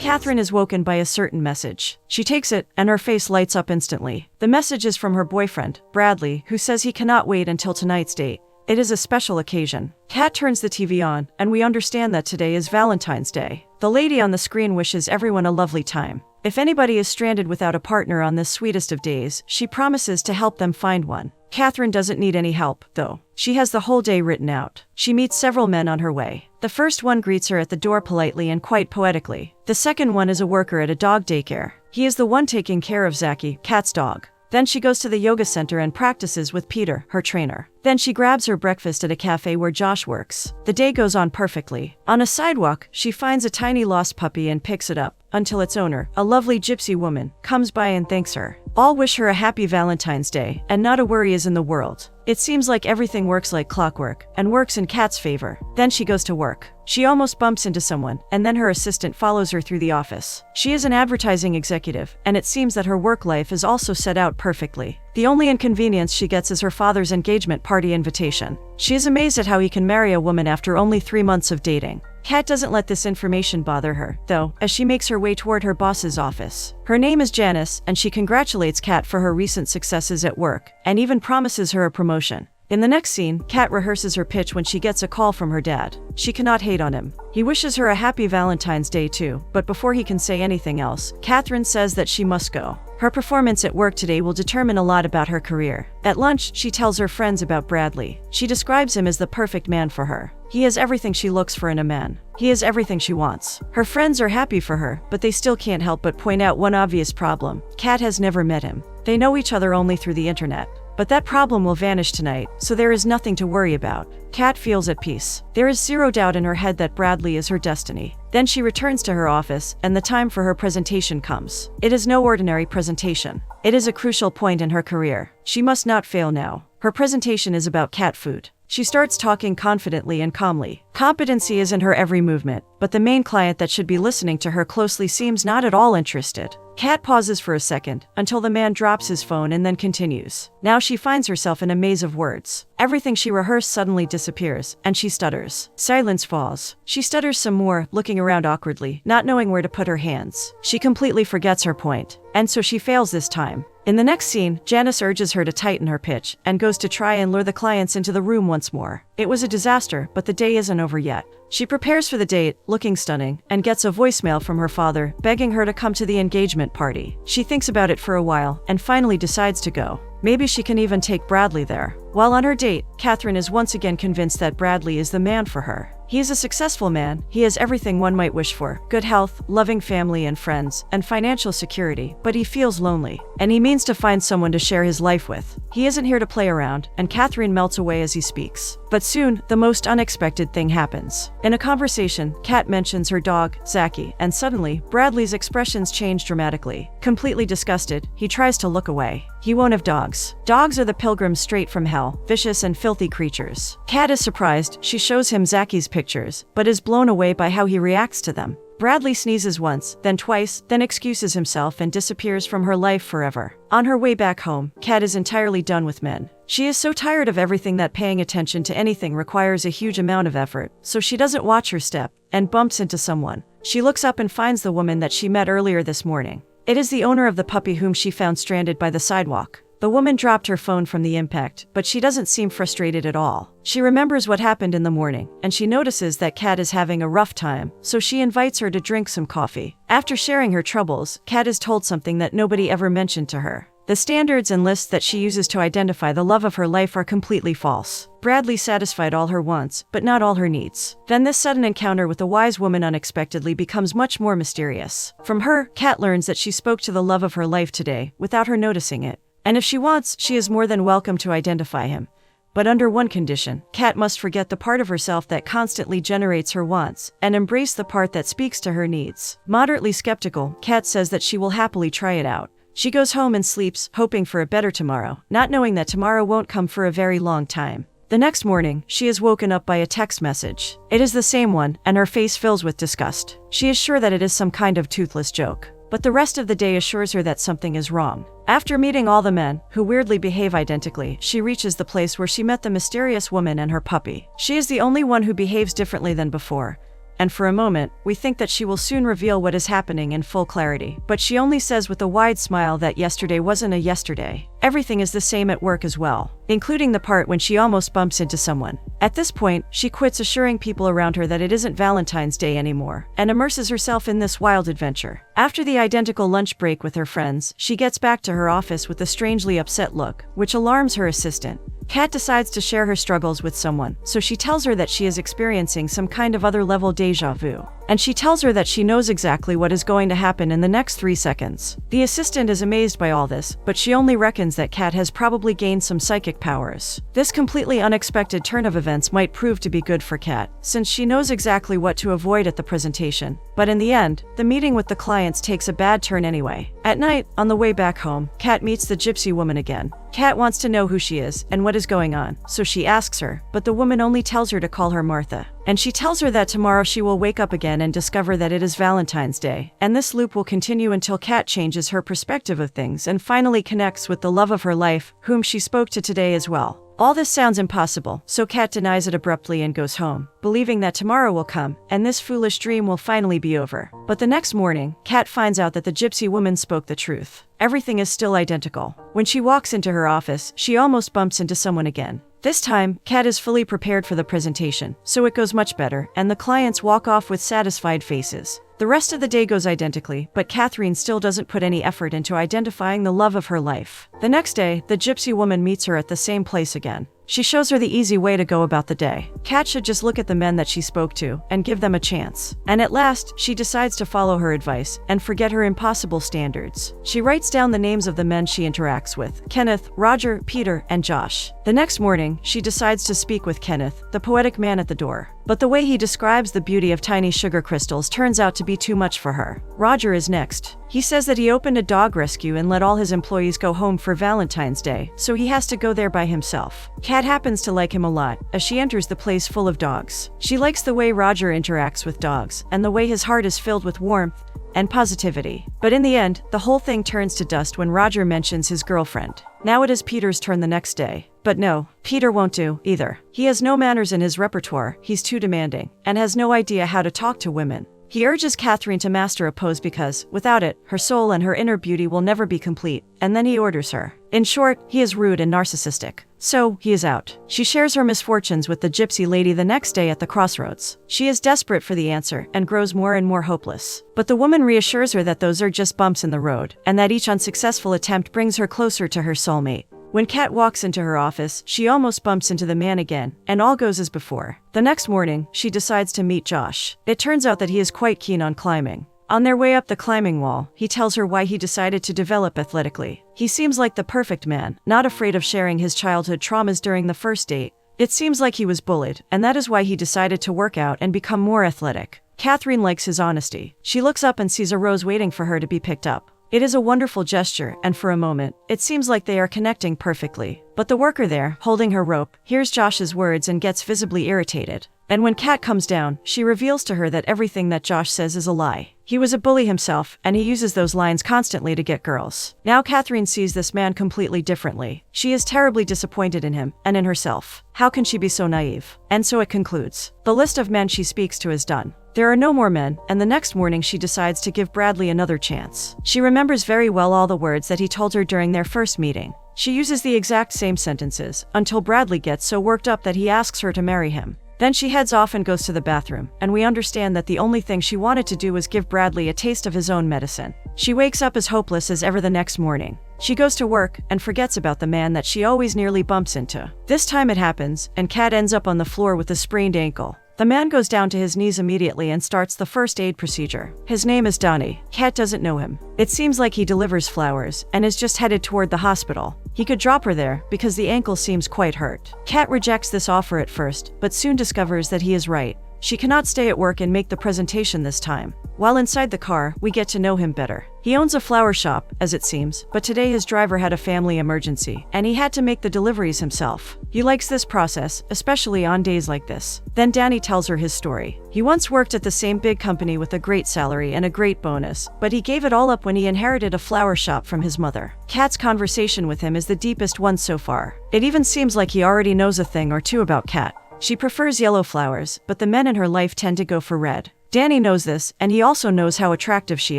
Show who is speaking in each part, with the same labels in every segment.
Speaker 1: Catherine is woken by a certain message. She takes it, and her face lights up instantly. The message is from her boyfriend, Bradley, who says he cannot wait until tonight's date. It is a special occasion. Kat turns the TV on, and we understand that today is Valentine's Day. The lady on the screen wishes everyone a lovely time. If anybody is stranded without a partner on this sweetest of days, she promises to help them find one. Catherine doesn't need any help, though. She has the whole day written out. She meets several men on her way. The first one greets her at the door politely and quite poetically. The second one is a worker at a dog daycare. He is the one taking care of Zaki, Kat's dog. Then she goes to the yoga center and practices with Peter, her trainer. Then she grabs her breakfast at a cafe where Josh works. The day goes on perfectly. On a sidewalk, she finds a tiny lost puppy and picks it up, until its owner, a lovely gypsy woman, comes by and thanks her. All wish her a happy Valentine's Day, and not a worry is in the world. It seems like everything works like clockwork, and works in Kat's favor. Then she goes to work. She almost bumps into someone, and then her assistant follows her through the office. She is an advertising executive, and it seems that her work life is also set out perfectly. The only inconvenience she gets is her father's engagement party invitation. She is amazed at how he can marry a woman after only 3 months of dating. Kat doesn't let this information bother her, though, as she makes her way toward her boss's office. Her name is Janice, and she congratulates Kat for her recent successes at work, and even promises her a promotion. In the next scene, Kat rehearses her pitch when she gets a call from her dad. She cannot hate on him. He wishes her a happy Valentine's Day too, but before he can say anything else, Catherine says that she must go. Her performance at work today will determine a lot about her career. At lunch, she tells her friends about Bradley. She describes him as the perfect man for her. He has everything she looks for in a man. He has everything she wants. Her friends are happy for her, but they still can't help but point out one obvious problem. Kat has never met him. They know each other only through the internet. But that problem will vanish tonight, so there is nothing to worry about. Kat feels at peace. There is zero doubt in her head that Bradley is her destiny. Then she returns to her office, and the time for her presentation comes. It is no ordinary presentation. It is a crucial point in her career. She must not fail now. Her presentation is about cat food. She starts talking confidently and calmly. Competency is in her every movement, but the main client that should be listening to her closely seems not at all interested. Kat pauses for a second, until the man drops his phone and then continues. Now she finds herself in a maze of words. Everything she rehearsed suddenly disappears, and she stutters. Silence falls. She stutters some more, looking around awkwardly, not knowing where to put her hands. She completely forgets her point, and so she fails this time. In the next scene, Janice urges her to tighten her pitch, and goes to try and lure the clients into the room once more. It was a disaster, but the day isn't over yet. She prepares for the date, looking stunning, and gets a voicemail from her father, begging her to come to the engagement party. She thinks about it for a while, and finally decides to go. Maybe she can even take Bradley there. While on her date, Catherine is once again convinced that Bradley is the man for her. He is a successful man. He has everything one might wish for: good health, loving family and friends, and financial security, but he feels lonely, and he means to find someone to share his life with. He isn't here to play around, and Catherine melts away as he speaks. But soon, the most unexpected thing happens. In a conversation, Kat mentions her dog, Zaki, and suddenly, Bradley's expressions change dramatically. Completely disgusted, he tries to look away. He won't have dogs. Dogs are the pilgrims straight from hell, vicious and filthy creatures. Kat is surprised. She shows him Zaki's pictures, but is blown away by how he reacts to them. Bradley sneezes once, then twice, then excuses himself and disappears from her life forever. On her way back home, Kat is entirely done with men. She is so tired of everything that paying attention to anything requires a huge amount of effort, so she doesn't watch her step, and bumps into someone. She looks up and finds the woman that she met earlier this morning. It is the owner of the puppy whom she found stranded by the sidewalk. The woman dropped her phone from the impact, but she doesn't seem frustrated at all. She remembers what happened in the morning, and she notices that Kat is having a rough time, so she invites her to drink some coffee. After sharing her troubles, Kat is told something that nobody ever mentioned to her. The standards and lists that she uses to identify the love of her life are completely false. Bradley satisfied all her wants, but not all her needs. Then this sudden encounter with the wise woman unexpectedly becomes much more mysterious. From her, Kat learns that she spoke to the love of her life today, without her noticing it. And if she wants, she is more than welcome to identify him. But under one condition, Kat must forget the part of herself that constantly generates her wants, and embrace the part that speaks to her needs. Moderately skeptical, Kat says that she will happily try it out. She goes home and sleeps, hoping for a better tomorrow, not knowing that tomorrow won't come for a very long time. The next morning, she is woken up by a text message. It is the same one, and her face fills with disgust. She is sure that it is some kind of toothless joke. But the rest of the day assures her that something is wrong. After meeting all the men, who weirdly behave identically, she reaches the place where she met the mysterious woman and her puppy. She is the only one who behaves differently than before, and for a moment, we think that she will soon reveal what is happening in full clarity. But she only says with a wide smile that yesterday wasn't a yesterday. Everything is the same at work as well, including the part when she almost bumps into someone. At this point, she quits assuring people around her that it isn't Valentine's Day anymore, and immerses herself in this wild adventure. After the identical lunch break with her friends, she gets back to her office with a strangely upset look, which alarms her assistant. Kat decides to share her struggles with someone, so she tells her that she is experiencing some kind of other-level déjà vu. And she tells her that she knows exactly what is going to happen in the next 3 seconds. The assistant is amazed by all this, but she only reckons that Kat has probably gained some psychic powers. This completely unexpected turn of events might prove to be good for Kat, since she knows exactly what to avoid at the presentation. But in the end, the meeting with the clients takes a bad turn anyway. At night, on the way back home, Kat meets the gypsy woman again. Kat wants to know who she is and what is going on, so she asks her, but the woman only tells her to call her Martha. And she tells her that tomorrow she will wake up again and discover that it is Valentine's Day. And this loop will continue until Kat changes her perspective of things and finally connects with the love of her life, whom she spoke to today as well. All this sounds impossible, so Kat denies it abruptly and goes home, believing that tomorrow will come, and this foolish dream will finally be over. But the next morning, Kat finds out that the gypsy woman spoke the truth. Everything is still identical. When she walks into her office, she almost bumps into someone again. This time, Kat is fully prepared for the presentation, so it goes much better, and the clients walk off with satisfied faces. The rest of the day goes identically, but Catherine still doesn't put any effort into identifying the love of her life. The next day, the gypsy woman meets her at the same place again. She shows her the easy way to go about the day. Kat should just look at the men that she spoke to and give them a chance. And at last, she decides to follow her advice and forget her impossible standards. She writes down the names of the men she interacts with: Kenneth, Roger, Peter, and Josh. The next morning, she decides to speak with Kenneth, the poetic man at the door. But the way he describes the beauty of tiny sugar crystals turns out to be too much for her. Roger is next. He says that he opened a dog rescue and let all his employees go home for Valentine's Day, so he has to go there by himself. Kat happens to like him a lot, as she enters the place full of dogs. She likes the way Roger interacts with dogs, and the way his heart is filled with warmth and positivity. But in the end, the whole thing turns to dust when Roger mentions his girlfriend. Now it is Peter's turn the next day. But no, Peter won't do either. He has no manners in his repertoire, he's too demanding, and has no idea how to talk to women. He urges Catherine to master a pose because, without it, her soul and her inner beauty will never be complete, and then he orders her. In short, he is rude and narcissistic. So, he is out. She shares her misfortunes with the gypsy lady the next day at the crossroads. She is desperate for the answer and grows more and more hopeless. But the woman reassures her that those are just bumps in the road, and that each unsuccessful attempt brings her closer to her soulmate. When Kat walks into her office, she almost bumps into the man again, and all goes as before. The next morning, she decides to meet Josh. It turns out that he is quite keen on climbing. On their way up the climbing wall, he tells her why he decided to develop athletically. He seems like the perfect man, not afraid of sharing his childhood traumas during the first date. It seems like he was bullied, and that is why he decided to work out and become more athletic. Catherine likes his honesty. She looks up and sees a rose waiting for her to be picked up. It is a wonderful gesture, and for a moment, it seems like they are connecting perfectly. But the worker there, holding her rope, hears Josh's words and gets visibly irritated. And when Kat comes down, she reveals to her that everything that Josh says is a lie. He was a bully himself, and he uses those lines constantly to get girls. Now Catherine sees this man completely differently. She is terribly disappointed in him, and in herself. How can she be so naive? And so it concludes. The list of men she speaks to is done. There are no more men, and the next morning she decides to give Bradley another chance. She remembers very well all the words that he told her during their first meeting. She uses the exact same sentences, until Bradley gets so worked up that he asks her to marry him. Then she heads off and goes to the bathroom, and we understand that the only thing she wanted to do was give Bradley a taste of his own medicine. She wakes up as hopeless as ever the next morning. She goes to work and forgets about the man that she always nearly bumps into. This time it happens, and Kat ends up on the floor with a sprained ankle. The man goes down to his knees immediately and starts the first aid procedure. His name is Donnie. Kat doesn't know him. It seems like he delivers flowers and is just headed toward the hospital. He could drop her there because the ankle seems quite hurt. Kat rejects this offer at first, but soon discovers that he is right. She cannot stay at work and make the presentation this time. While inside the car, we get to know him better. He owns a flower shop, as it seems, but today his driver had a family emergency, and he had to make the deliveries himself. He likes this process, especially on days like this. Then Danny tells her his story. He once worked at the same big company with a great salary and a great bonus, but he gave it all up when he inherited a flower shop from his mother. Kat's conversation with him is the deepest one so far. It even seems like he already knows a thing or two about Kat. She prefers yellow flowers, but the men in her life tend to go for red. Danny knows this, and he also knows how attractive she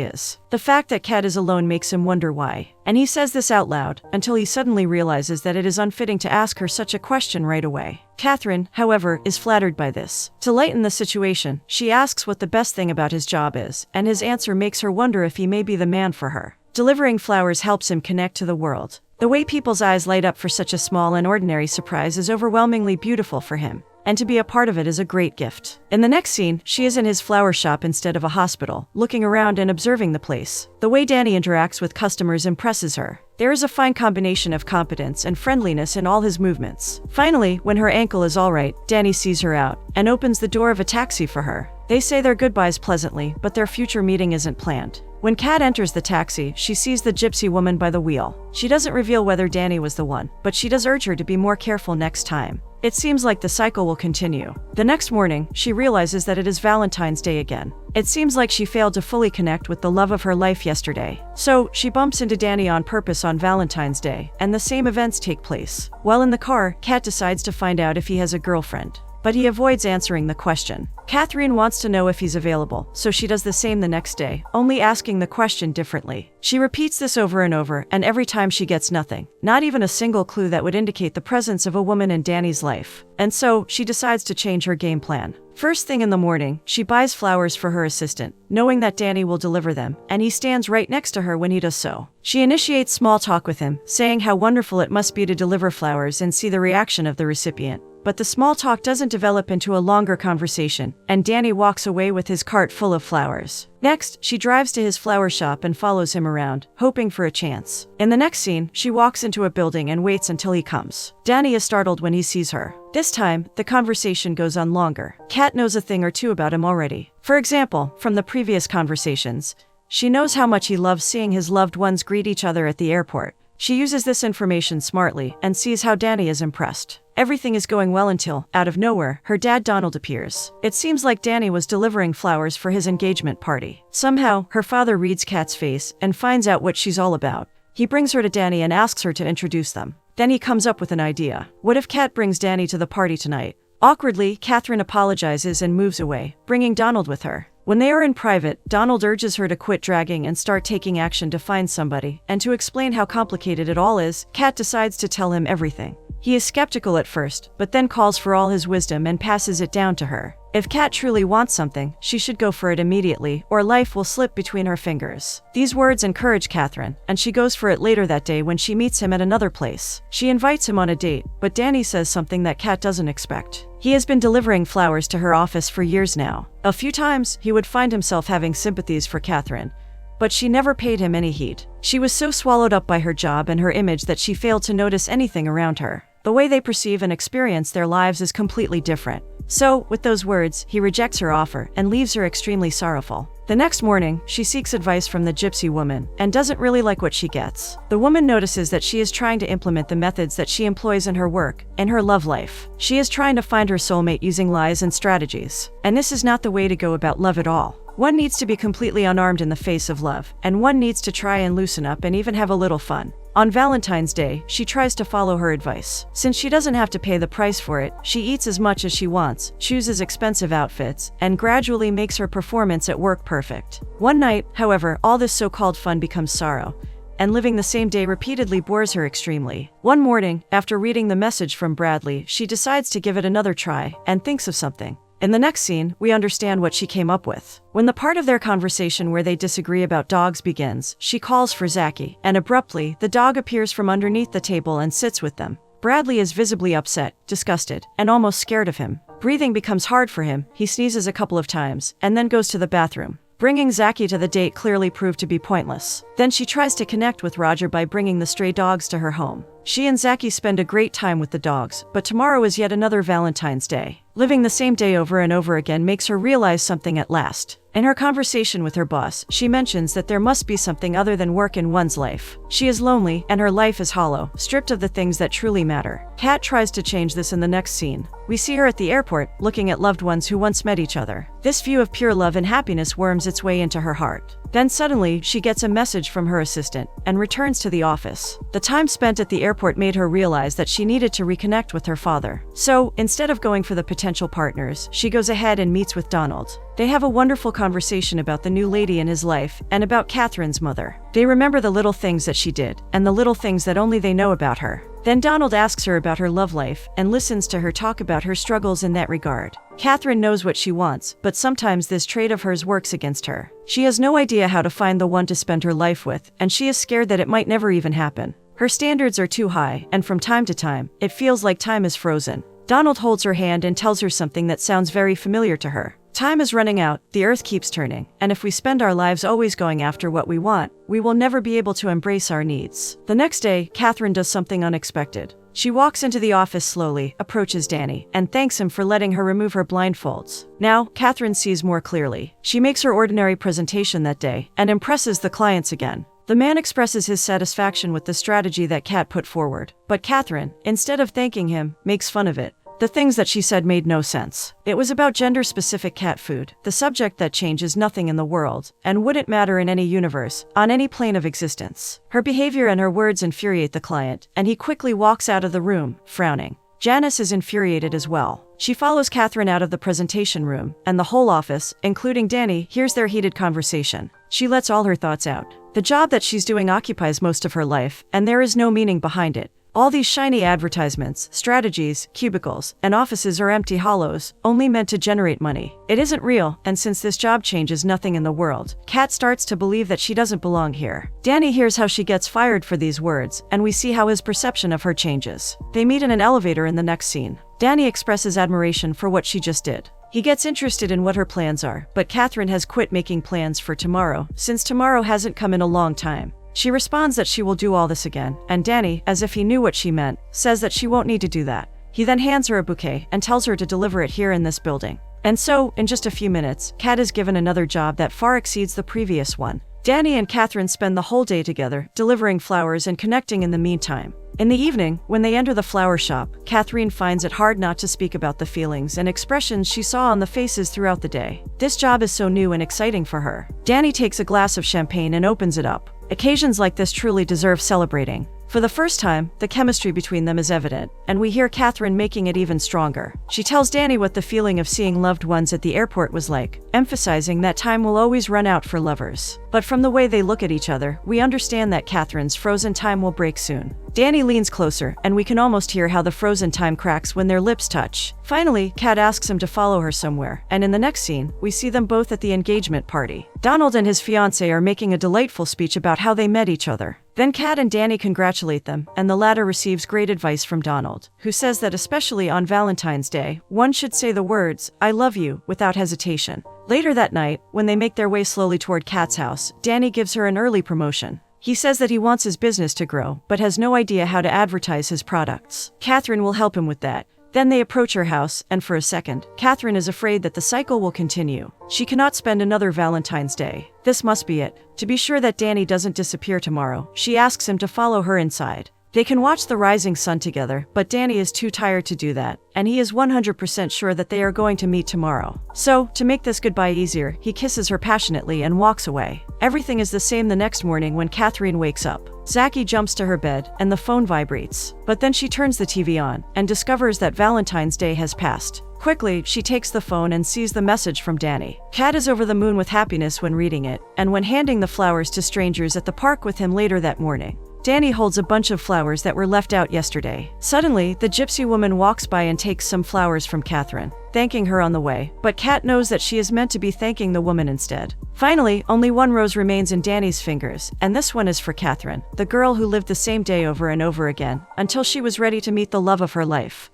Speaker 1: is. The fact that Kat is alone makes him wonder why. And he says this out loud, until he suddenly realizes that it is unfitting to ask her such a question right away. Catherine, however, is flattered by this. To lighten the situation, she asks what the best thing about his job is, and his answer makes her wonder if he may be the man for her. Delivering flowers helps him connect to the world. The way people's eyes light up for such a small and ordinary surprise is overwhelmingly beautiful for him. And to be a part of it is a great gift. In the next scene, she is in his flower shop instead of a hospital, looking around and observing the place. The way Danny interacts with customers impresses her. There is a fine combination of competence and friendliness in all his movements. Finally, when her ankle is all right, Danny sees her out and opens the door of a taxi for her. They say their goodbyes pleasantly, but their future meeting isn't planned. When Kat enters the taxi, she sees the gypsy woman by the wheel. She doesn't reveal whether Danny was the one, but she does urge her to be more careful next time. It seems like the cycle will continue. The next morning, she realizes that it is Valentine's Day again. It seems like she failed to fully connect with the love of her life yesterday. So, she bumps into Danny on purpose on Valentine's Day, and the same events take place. While in the car, Kat decides to find out if he has a girlfriend. But he avoids answering the question. Catherine wants to know if he's available, so she does the same the next day, only asking the question differently. She repeats this over and over, and every time she gets nothing. Not even a single clue that would indicate the presence of a woman in Danny's life. And so, she decides to change her game plan. First thing in the morning, she buys flowers for her assistant, knowing that Danny will deliver them, and he stands right next to her when he does so. She initiates small talk with him, saying how wonderful it must be to deliver flowers and see the reaction of the recipient. But the small talk doesn't develop into a longer conversation, and Danny walks away with his cart full of flowers. Next, she drives to his flower shop and follows him around, hoping for a chance. In the next scene, she walks into a building and waits until he comes. Danny is startled when he sees her. This time, the conversation goes on longer. Kat knows a thing or two about him already. For example, from the previous conversations, she knows how much he loves seeing his loved ones greet each other at the airport. She uses this information smartly and sees how Danny is impressed. Everything is going well until, out of nowhere, her dad Donald appears. It seems like Danny was delivering flowers for his engagement party. Somehow, her father reads Kat's face and finds out what she's all about. He brings her to Danny and asks her to introduce them. Then he comes up with an idea. What if Kat brings Danny to the party tonight? Awkwardly, Catherine apologizes and moves away, bringing Donald with her. When they are in private, Donald urges her to quit dragging and start taking action to find somebody, and to explain how complicated it all is, Kat decides to tell him everything. He is skeptical at first, but then calls for all his wisdom and passes it down to her. If Kat truly wants something, she should go for it immediately, or life will slip between her fingers. These words encourage Catherine, and she goes for it later that day when she meets him at another place. She invites him on a date, but Danny says something that Kat doesn't expect. He has been delivering flowers to her office for years now. A few times, he would find himself having sympathies for Catherine, but she never paid him any heed. She was so swallowed up by her job and her image that she failed to notice anything around her. The way they perceive and experience their lives is completely different. So, with those words, he rejects her offer and leaves her extremely sorrowful. The next morning, she seeks advice from the gypsy woman and doesn't really like what she gets. The woman notices that she is trying to implement the methods that she employs in her work and her love life. She is trying to find her soulmate using lies and strategies. And this is not the way to go about love at all. One needs to be completely unarmed in the face of love, and one needs to try and loosen up and even have a little fun. On Valentine's Day, she tries to follow her advice. Since she doesn't have to pay the price for it, she eats as much as she wants, chooses expensive outfits, and gradually makes her performance at work perfect. One night, however, all this so-called fun becomes sorrow, and living the same day repeatedly bores her extremely. One morning, after reading the message from Bradley, she decides to give it another try and thinks of something. In the next scene, we understand what she came up with. When the part of their conversation where they disagree about dogs begins, she calls for Zachy, and abruptly, the dog appears from underneath the table and sits with them. Bradley is visibly upset, disgusted, and almost scared of him. Breathing becomes hard for him, he sneezes a couple of times, and then goes to the bathroom. Bringing Zachy to the date clearly proved to be pointless. Then she tries to connect with Roger by bringing the stray dogs to her home. She and Zachy spend a great time with the dogs, but tomorrow is yet another Valentine's Day. Living the same day over and over again makes her realize something at last. In her conversation with her boss, she mentions that there must be something other than work in one's life. She is lonely, and her life is hollow, stripped of the things that truly matter. Kat tries to change this in the next scene. We see her at the airport, looking at loved ones who once met each other. This view of pure love and happiness worms its way into her heart. Then suddenly, she gets a message from her assistant and returns to the office. The time spent at the airport made her realize that she needed to reconnect with her father. So, instead of going for the potential partners, she goes ahead and meets with Donald. They have a wonderful conversation about the new lady in his life and about Catherine's mother. They remember the little things that she did and the little things that only they know about her. Then Donald asks her about her love life and listens to her talk about her struggles in that regard. Catherine knows what she wants, but sometimes this trait of hers works against her. She has no idea how to find the one to spend her life with, and she is scared that it might never even happen. Her standards are too high, and from time to time, it feels like time is frozen. Donald holds her hand and tells her something that sounds very familiar to her. Time is running out, the earth keeps turning, and if we spend our lives always going after what we want, we will never be able to embrace our needs. The next day, Catherine does something unexpected. She walks into the office slowly, approaches Danny, and thanks him for letting her remove her blindfolds. Now, Catherine sees more clearly. She makes her ordinary presentation that day, and impresses the clients again. The man expresses his satisfaction with the strategy that Kat put forward, but Catherine, instead of thanking him, makes fun of it. The things that she said made no sense. It was about gender-specific cat food, the subject that changes nothing in the world, and wouldn't matter in any universe, on any plane of existence. Her behavior and her words infuriate the client, and he quickly walks out of the room, frowning. Janice is infuriated as well. She follows Catherine out of the presentation room, and the whole office, including Danny, hears their heated conversation. She lets all her thoughts out. The job that she's doing occupies most of her life, and there is no meaning behind it. All these shiny advertisements, strategies, cubicles, and offices are empty hollows, only meant to generate money. It isn't real, and since this job changes nothing in the world, Kat starts to believe that she doesn't belong here. Danny hears how she gets fired for these words, and we see how his perception of her changes. They meet in an elevator in the next scene. Danny expresses admiration for what she just did. He gets interested in what her plans are, but Catherine has quit making plans for tomorrow, since tomorrow hasn't come in a long time. She responds that she will do all this again, and Danny, as if he knew what she meant, says that she won't need to do that. He then hands her a bouquet and tells her to deliver it here in this building. And so, in just a few minutes, Kat is given another job that far exceeds the previous one. Danny and Catherine spend the whole day together, delivering flowers and connecting in the meantime. In the evening, when they enter the flower shop, Catherine finds it hard not to speak about the feelings and expressions she saw on the faces throughout the day. This job is so new and exciting for her. Danny takes a glass of champagne and opens it up. Occasions like this truly deserve celebrating. For the first time, the chemistry between them is evident, and we hear Catherine making it even stronger. She tells Danny what the feeling of seeing loved ones at the airport was like, emphasizing that time will always run out for lovers. But from the way they look at each other, we understand that Catherine's frozen time will break soon. Danny leans closer, and we can almost hear how the frozen time cracks when their lips touch. Finally, Kat asks him to follow her somewhere, and in the next scene, we see them both at the engagement party. Donald and his fiancée are making a delightful speech about how they met each other. Then Kat and Danny congratulate them, and the latter receives great advice from Donald, who says that especially on Valentine's Day, one should say the words, "I love you," without hesitation. Later that night, when they make their way slowly toward Kat's house, Danny gives her an early promotion. He says that he wants his business to grow, but has no idea how to advertise his products. Catherine will help him with that. Then they approach her house, and for a second, Catherine is afraid that the cycle will continue. She cannot spend another Valentine's Day. This must be it. To be sure that Danny doesn't disappear tomorrow, she asks him to follow her inside. They can watch the rising sun together, but Danny is too tired to do that, and he is 100% sure that they are going to meet tomorrow. So, to make this goodbye easier, he kisses her passionately and walks away. Everything is the same the next morning when Catherine wakes up. Zachy jumps to her bed, and the phone vibrates. But then she turns the TV on, and discovers that Valentine's Day has passed. Quickly, she takes the phone and sees the message from Danny. Kat is over the moon with happiness when reading it, and when handing the flowers to strangers at the park with him later that morning. Danny holds a bunch of flowers that were left out yesterday. Suddenly, the gypsy woman walks by and takes some flowers from Catherine, thanking her on the way, but Kat knows that she is meant to be thanking the woman instead. Finally, only one rose remains in Danny's fingers, and this one is for Catherine, the girl who lived the same day over and over again, until she was ready to meet the love of her life.